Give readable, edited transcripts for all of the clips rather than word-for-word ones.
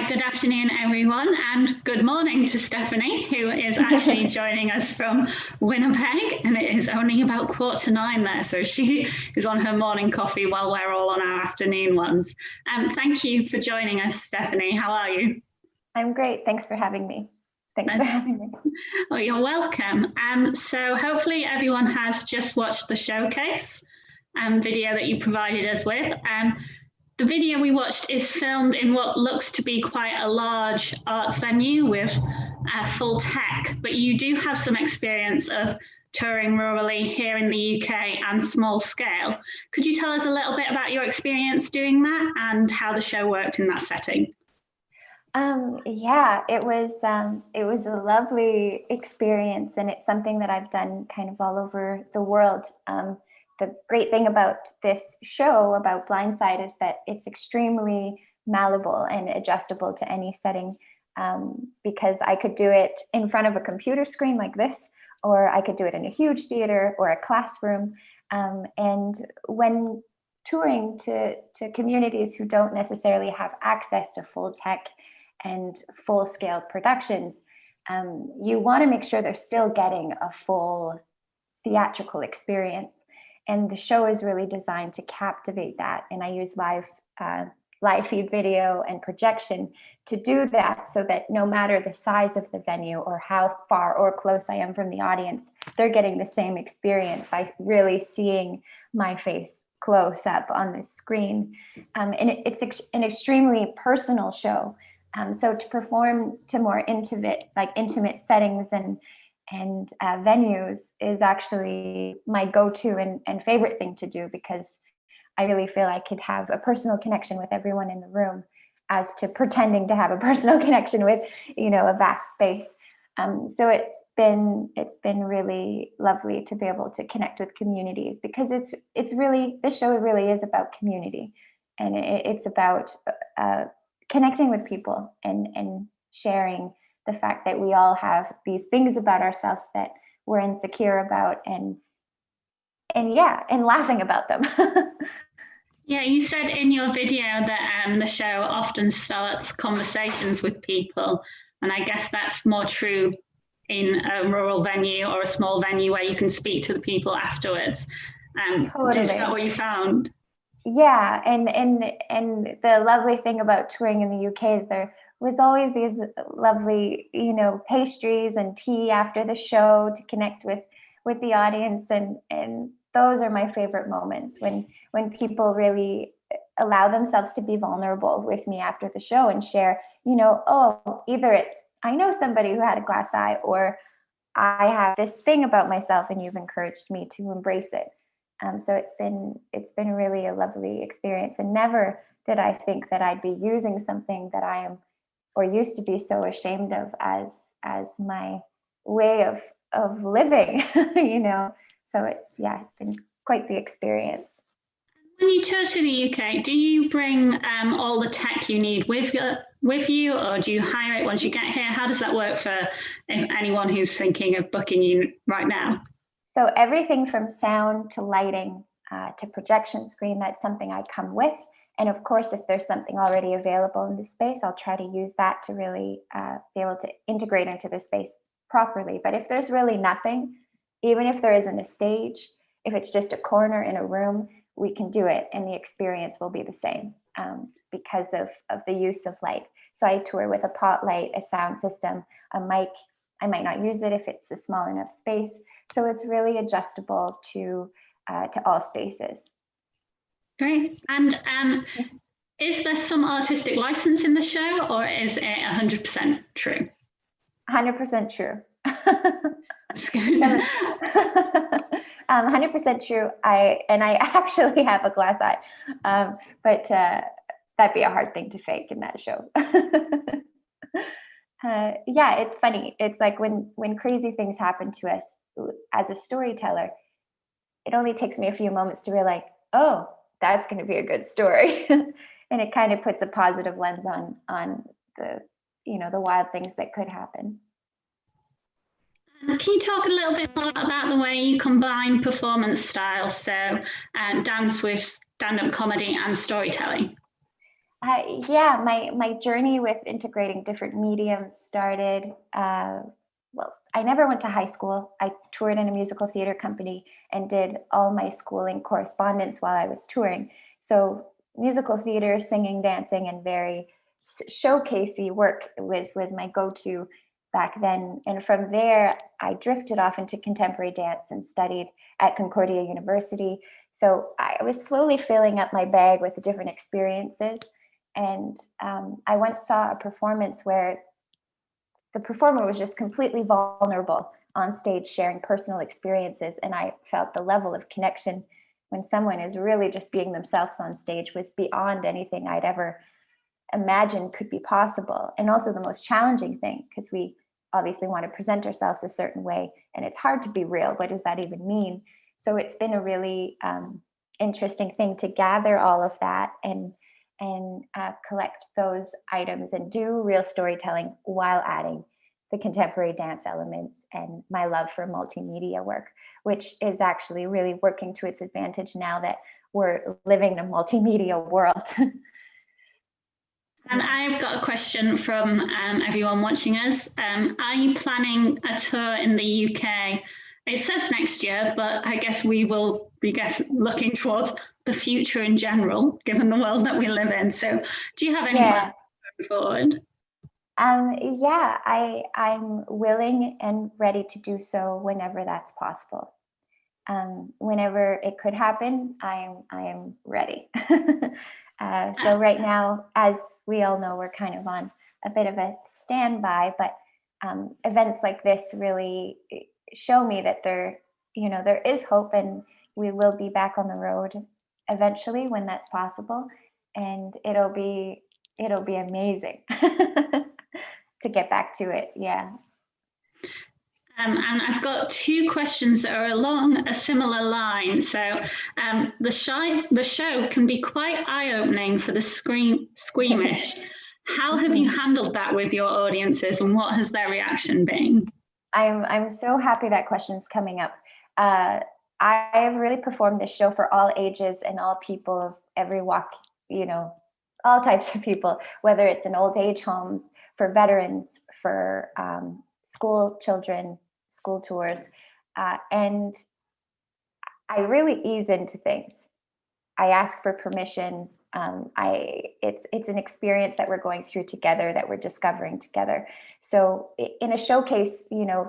Right, good afternoon, everyone, and good morning to Stephanie, who is actually joining us from Winnipeg, and it is only about 9:15 there, so she is on her morning coffee while we're all on our afternoon ones. Thank you for joining us, Stephanie. How are you? I'm great. Thanks for having me. Oh, you're welcome. So hopefully everyone has just watched the showcase video that you provided us with. The video we watched is filmed in what looks to be quite a large arts venue with full tech, but you do have some experience of touring rurally here in the UK and small scale. Could you tell us a little bit about your experience doing that and how the show worked in that setting? Yeah, it was a lovely experience, and it's something that I've done kind of all over the world. The great thing about this show, about Blindside, is that it's extremely malleable and adjustable to any setting, because I could do it in front of a computer screen like this, or I could do it in a huge theater or a classroom. And when touring to communities who don't necessarily have access to full tech and full-scale productions, you want to make sure they're still getting a full theatrical experience. And the show is really designed to captivate that. And I use live feed video and projection to do that, so that no matter the size of the venue or how far or close I am from the audience, they're getting the same experience by really seeing my face close up on the screen. And it's an extremely personal show. So to perform to more intimate settings and venues is actually my go-to and favorite thing to do, because I really feel I could have a personal connection with everyone in the room, as to pretending to have a personal connection with, a vast space. So it's been really lovely to be able to connect with communities, because this show really is about community, and it's about connecting with people and sharing the fact that we all have these things about ourselves that we're insecure about, and laughing about them. Yeah, you said in your video that the show often starts conversations with people, and I guess that's more true in a rural venue or a small venue where you can speak to the people afterwards. Totally. Is that what you found? Yeah, and the lovely thing about touring in the UK is there was always these lovely, pastries and tea after the show to connect with the audience, and those are my favorite moments, when people really allow themselves to be vulnerable with me after the show and share, either it's, I know somebody who had a glass eye, or I have this thing about myself and you've encouraged me to embrace it. So it's been really a lovely experience, and never did I think that I'd be using something that I am or used to be so ashamed of as my way of living, So it's been quite the experience. When you tour to the UK, do you bring all the tech you need with you, or do you hire it once you get here? How does that work for anyone who's thinking of booking you right now? So everything from sound to lighting to projection screen, that's something I come with. And of course, if there's something already available in the space, I'll try to use that to really be able to integrate into the space properly. But if there's really nothing, even if there isn't a stage, if it's just a corner in a room, we can do it, and the experience will be the same because of the use of light. So I tour with a pot light, a sound system, a mic. I might not use it if it's a small enough space. So it's really adjustable to all spaces. Great. And is there some artistic license in the show, or is it 100% true? 100% true. That's good. 100% true. I actually have a glass eye, but that'd be a hard thing to fake in that show. Yeah, it's funny. It's like when crazy things happen to us as a storyteller, it only takes me a few moments to realize, oh, that's going to be a good story. And it kind of puts a positive lens on the wild things that could happen. Can you talk a little bit more about the way you combine performance styles, so dance with stand-up comedy and storytelling? Yeah, my journey with integrating different mediums started, well, I never went to high school. I toured in a musical theater company and did all my schooling correspondence while I was touring. So musical theater, singing, dancing, and very showcasey work was my go-to back then. And from there, I drifted off into contemporary dance and studied at Concordia University. So I was slowly filling up my bag with the different experiences. And I once saw a performance where the performer was just completely vulnerable on stage, sharing personal experiences. And I felt the level of connection when someone is really just being themselves on stage was beyond anything I'd ever imagined could be possible. And also the most challenging thing, because we obviously want to present ourselves a certain way, and it's hard to be real. What does that even mean? So it's been a really interesting thing to gather all of that and collect those items and do real storytelling while adding the contemporary dance elements and my love for multimedia work, which is actually really working to its advantage now that we're living in a multimedia world. And I've got a question from everyone watching us. Are you planning a tour in the UK? It says next year, but I guess we will be looking towards the future in general, given the world that we live in. So do you have any plans going forward? Yeah, I'm willing and ready to do so whenever that's possible. Whenever it could happen, I am ready. So right now, as we all know, we're kind of on a bit of a standby, but events like this really show me that there is hope, and we will be back on the road eventually when that's possible, and it'll be amazing to get back to it. Yeah. And I've got two questions that are along a similar line. So the show can be quite eye-opening for the squeamish. How have you handled that with your audiences, and what has their reaction been? I'm so happy that question's coming up. I've really performed this show for all ages and all people of every walk, all types of people, whether it's in old age homes, for veterans, for school children, school tours, and I really ease into things. I ask for permission. It's an experience that we're going through together, that we're discovering together. So in a showcase,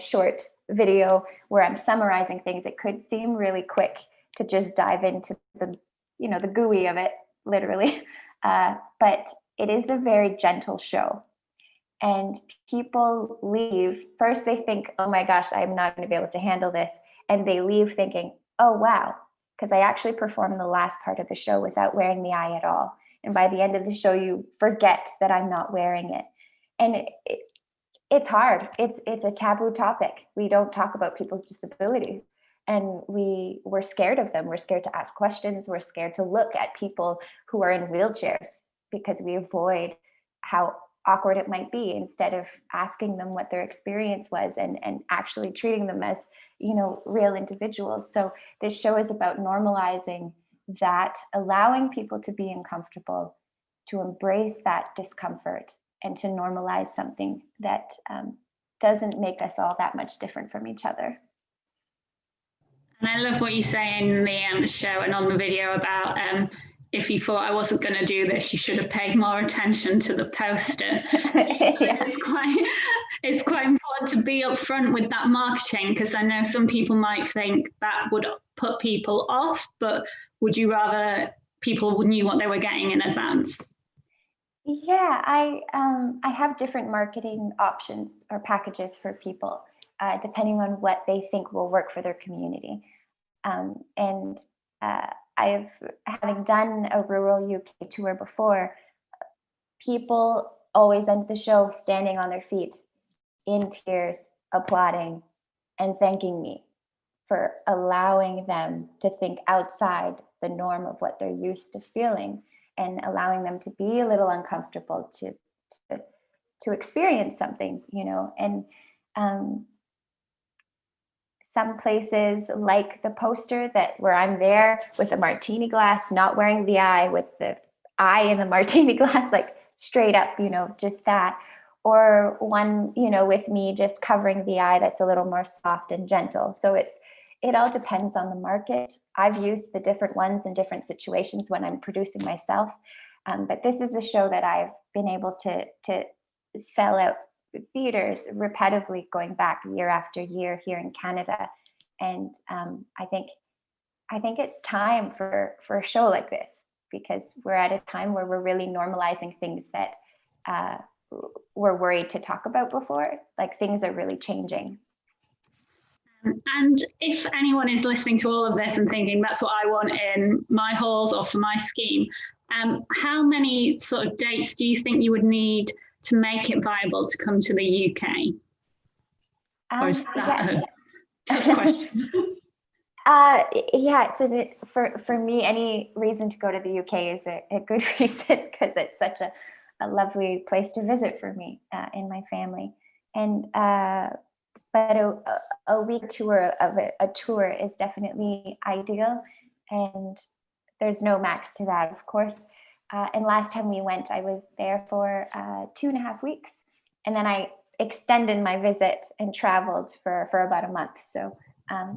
short video where I'm summarizing things, it could seem really quick to just dive into the gooey of it, literally. But it is a very gentle show. And people leave, first they think, oh my gosh, I'm not going to be able to handle this. And they leave thinking, oh wow, because I actually performed the last part of the show without wearing the eye at all. And by the end of the show, you forget that I'm not wearing it. And it's hard. It's a taboo topic. We don't talk about people's disabilities. And we're scared of them. We're scared to ask questions. We're scared to look at people who are in wheelchairs because we avoid how awkward it might be, instead of asking them what their experience was and actually treating them as real individuals. So this show is about normalizing that, allowing people to be uncomfortable, to embrace that discomfort, and to normalize something that doesn't make us all that much different from each other. And I love what you say in the show and on the video about if you thought I wasn't going to do this, you should have paid more attention to the poster. Yeah. It's quite important to be upfront with that marketing, because I know some people might think that would put people off, but would you rather people knew what they were getting in advance? Yeah, I have different marketing options or packages for people, depending on what they think will work for their community. Having done a rural UK tour before, people always end the show standing on their feet, in tears, applauding, and thanking me for allowing them to think outside the norm of what they're used to feeling, and allowing them to be a little uncomfortable to experience something, and some places, like the poster where I'm there with a martini glass, not wearing the eye, with the eye in the martini glass, like straight up, just that. Or one, with me just covering the eye that's a little more soft and gentle. So it all depends on the market. I've used the different ones in different situations when I'm producing myself. But this is a show that I've been able to sell out theaters repetitively, going back year after year here in Canada. And I think it's time for a show like this, because we're at a time where we're really normalizing things that we're worried to talk about before. Like, things are really changing. And if anyone is listening to all of this and thinking that's what I want in my halls or for my scheme, how many sort of dates do you think you would need to make it viable to come to the UK? Or is that a tough question? Yeah, it's a bit, for me, any reason to go to the UK is a good reason, because it's such a lovely place to visit for me and my family. And but a week tour of a tour is definitely ideal, and there's no max to that, of course. And last time we went, I was there for 2.5 weeks, and then I extended my visit and traveled for about a month. So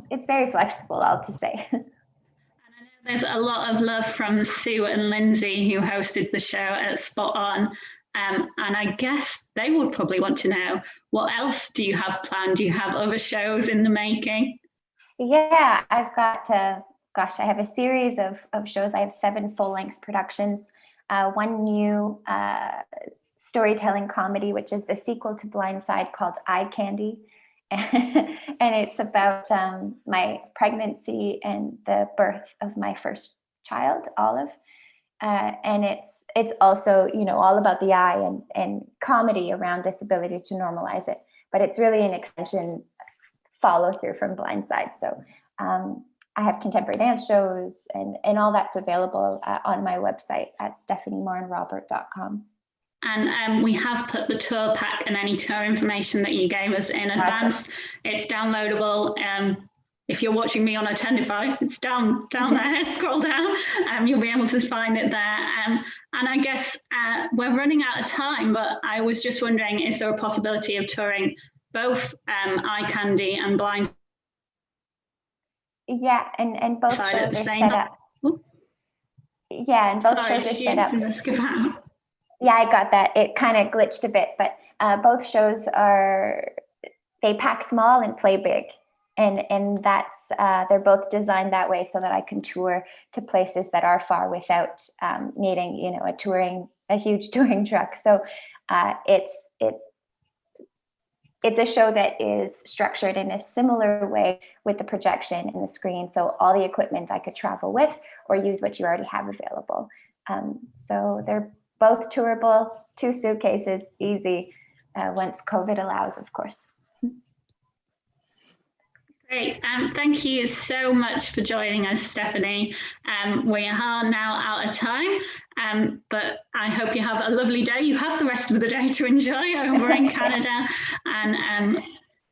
it's very flexible, all to say. And I know there's a lot of love from Sue and Lindsay, who hosted the show at Spot On. And I guess they would probably want to know, what else do you have planned? Do you have other shows in the making? Yeah, I've got, I have a series of shows. I have 7 full-length productions, one new storytelling comedy, which is the sequel to Blindside, called Eye Candy. And it's about my pregnancy and the birth of my first child, Olive. And it's also, all about the eye and comedy around disability to normalize it. But it's really an extension, follow through from Blindside. So I have contemporary dance shows, and all that's available on my website at stephaniemorin-robert.com. And we have put the tour pack and any tour information that you gave us in advance. It's downloadable. If you're watching me on Attendify, it's down there, scroll down, you'll be able to find it there. And I guess we're running out of time, but I was just wondering, is there a possibility of touring both Eye Candy and Blind? Yeah, and both shows are set up. Yeah, and both shows are set up. Yeah, I got that. It kind of glitched a bit, but both shows they pack small and play big. And that's, they're both designed that way so that I can tour to places that are far without needing, a huge touring truck. So it's a show that is structured in a similar way, with the projection and the screen. So all the equipment I could travel with, or use what you already have available. So they're both tourable, 2 suitcases, easy, once COVID allows, of course. Great. Thank you so much for joining us, Stephanie. We are now out of time, but I hope you have a lovely day. You have the rest of the day to enjoy over in Canada. And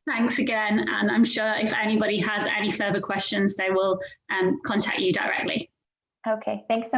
thanks again. And I'm sure if anybody has any further questions, they will contact you directly. Okay, thanks so much.